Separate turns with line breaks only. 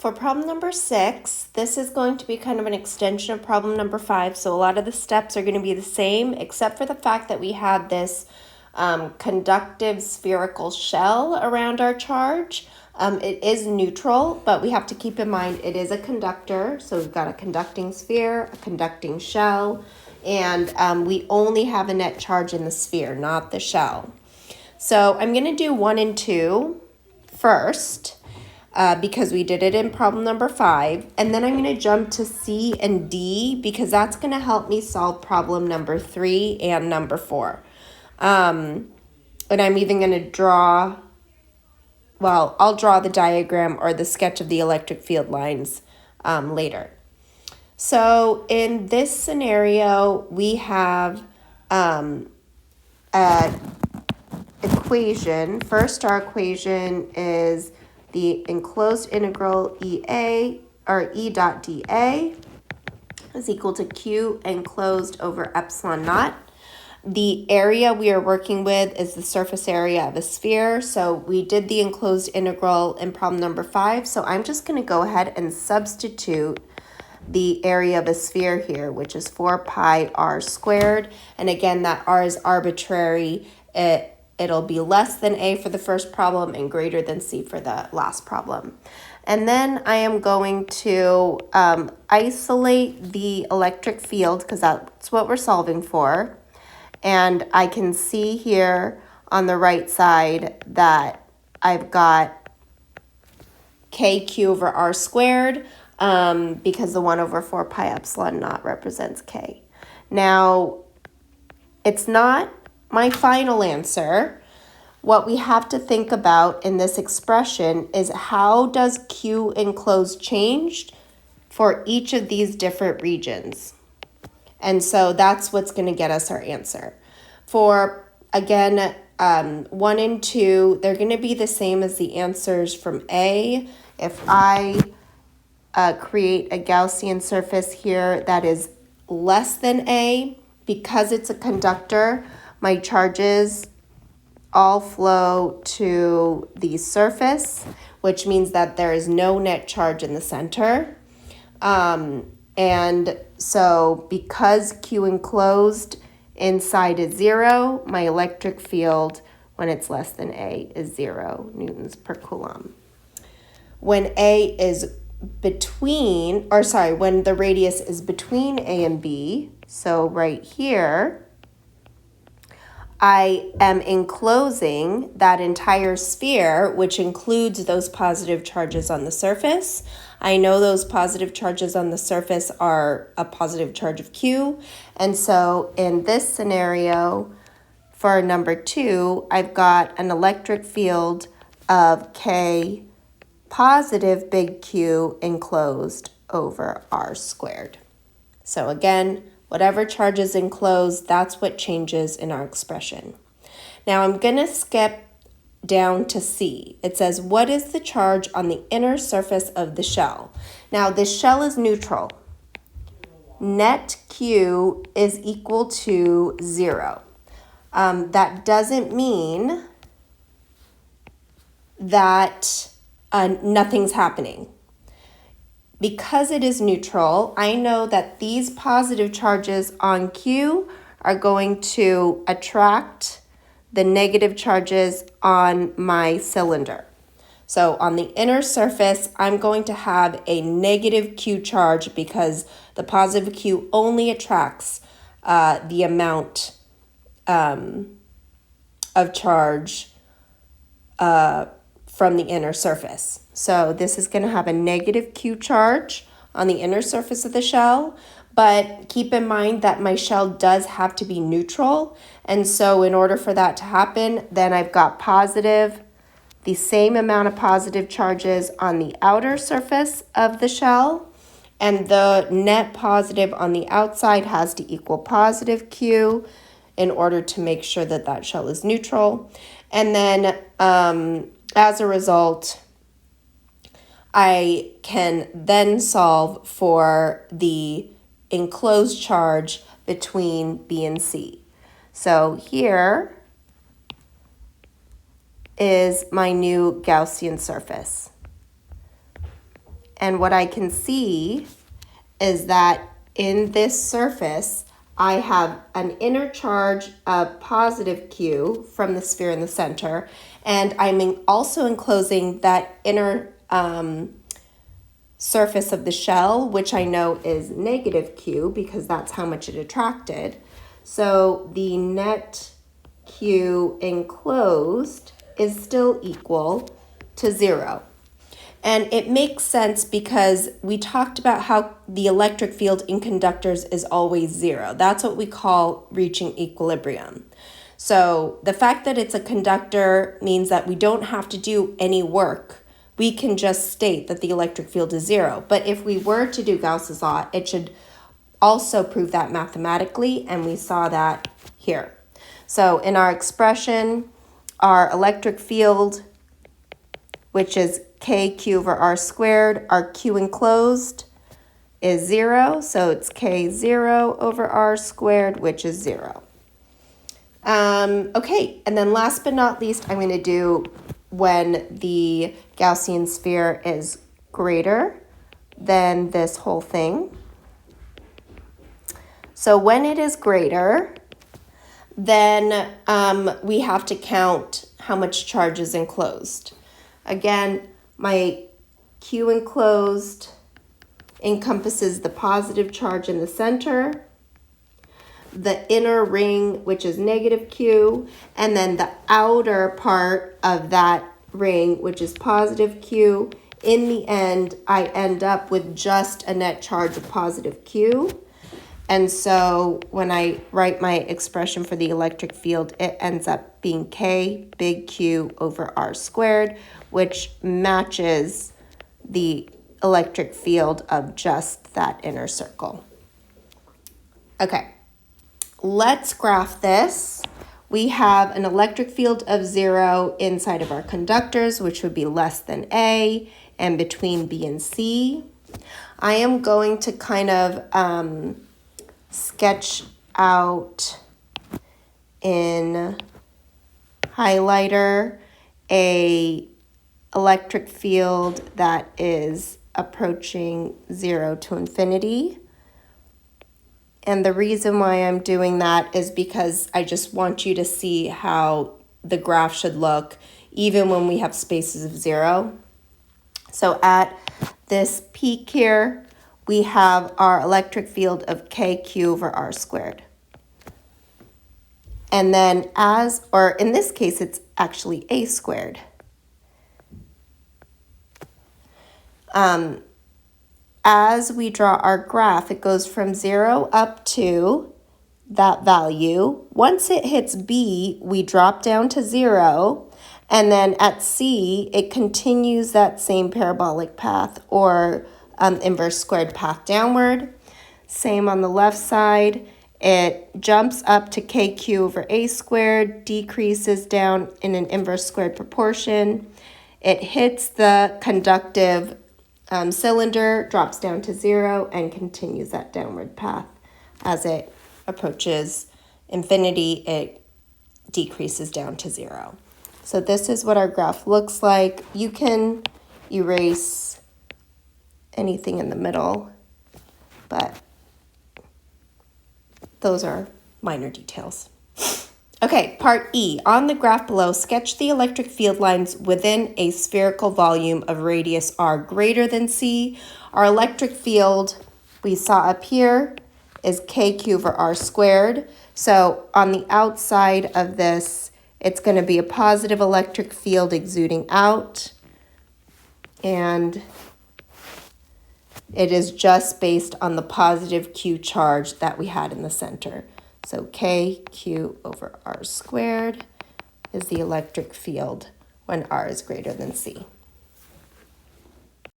For problem number 6, this is going to be kind of an extension of problem number 5. So a lot of the steps are going to be the same, except for the fact that we had this conductive spherical shell around our charge. It is neutral, but we have to keep in mind it is a conductor. So we've got a conducting sphere, a conducting shell, and we only have a net charge in the sphere, not the shell. So I'm going to do 1 and 2 first. Because we did it in problem number 5. And then I'm going to jump to C and D because that's going to help me solve problem number 3 and number 4. And I'm even going to draw, well, I'll draw the diagram or the sketch of the electric field lines later. So in this scenario, we have an equation. First, our equation is the enclosed integral EA, or E dot dA, is equal to Q enclosed over epsilon naught. The area we are working with is the surface area of a sphere. So we did the enclosed integral in problem number 5. So I'm just going to go ahead and substitute the area of a sphere here, which is 4 pi r squared. And again, that r is arbitrary. It'll be less than A for the first problem and greater than C for the last problem. And then I am going to isolate the electric field because that's what we're solving for. And I can see here on the right side that I've got KQ over R squared because the 1 over 4 pi epsilon naught represents K. Now, it's not my final answer. What we have to think about in this expression is how does Q enclosed change for each of these different regions? And so that's what's going to get us our answer. For, again, 1 and 2, they're going to be the same as the answers from A. If I create a Gaussian surface here that is less than A, because it's a conductor, my charges all flow to the surface, which means that there is no net charge in the center. And so because Q enclosed inside is 0, my electric field when it's less than A is 0 newtons per coulomb. When A is between, or sorry, when the radius is between A and B, so right here, I am enclosing that entire sphere, which includes those positive charges on the surface. I know those positive charges on the surface are a positive charge of Q. And so in this scenario, for number 2, I've got an electric field of K positive big Q enclosed over R squared. So again, whatever charge is enclosed, that's what changes in our expression. Now I'm going to skip down to C. It says, what is the charge on the inner surface of the shell? Now this shell is neutral. Net Q is equal to 0. That doesn't mean that nothing's happening. Because it is neutral, I know that these positive charges on Q are going to attract the negative charges on my cylinder. So on the inner surface, I'm going to have a negative Q charge because the positive Q only attracts the amount of charge from the inner surface. So this is going to have a negative Q charge on the inner surface of the shell, but keep in mind that my shell does have to be neutral. And so in order for that to happen, then I've got the same amount of positive charges on the outer surface of the shell, and the net positive on the outside has to equal positive Q in order to make sure that that shell is neutral. And then as a result, I can then solve for the enclosed charge between B and C. So here is my new Gaussian surface. And what I can see is that in this surface, I have an inner charge of positive Q from the sphere in the center, and I'm also enclosing that inner surface of the shell, which I know is negative Q because that's how much it attracted. So the net Q enclosed is still equal to 0. And it makes sense because we talked about how the electric field in conductors is always 0. That's what we call reaching equilibrium. So the fact that it's a conductor means that we don't have to do any work. We can just state that the electric field is 0. But if we were to do Gauss's law, it should also prove that mathematically, and we saw that here. So in our expression, our electric field, which is kq over r squared, our q enclosed is 0, so it's k0 over r squared, which is 0. Okay, and then last but not least, I'm going to do when the Gaussian sphere is greater than this whole thing. So when it is greater, then we have to count how much charge is enclosed. Again, my Q enclosed encompasses the positive charge in the center, the inner ring, which is negative Q, and then the outer part of that ring, which is positive Q. In the end, I end up with just a net charge of positive Q. And so when I write my expression for the electric field, it ends up being K big Q over R squared, which matches the electric field of just that inner circle. Okay, let's graph this. We have an electric field of 0 inside of our conductors, which would be less than A, and between B and C. I am going to kind of sketch out in highlighter a electric field that is approaching 0 to infinity. And the reason why I'm doing that is because I just want you to see how the graph should look even when we have spaces of 0. So at this peak here, we have our electric field of kq over r squared. And then or in this case, it's actually a squared. As we draw our graph, it goes from 0 up to that value. Once it hits B, we drop down to 0. And then at C, it continues that same parabolic path or inverse squared path downward. Same on the left side. It jumps up to kq over a squared, decreases down in an inverse squared proportion. It hits the conductive cylinder, drops down to 0, and continues that downward path. As it approaches infinity, it decreases down to 0. So this is what our graph looks like. You can erase anything in the middle, but those are minor details. Okay, part E. On the graph below, sketch the electric field lines within a spherical volume of radius r greater than C. Our electric field we saw up here is kq over r squared. So on the outside of this, it's going to be a positive electric field exuding out. And it is just based on the positive Q charge that we had in the center. So kq over r squared is the electric field when r is greater than C.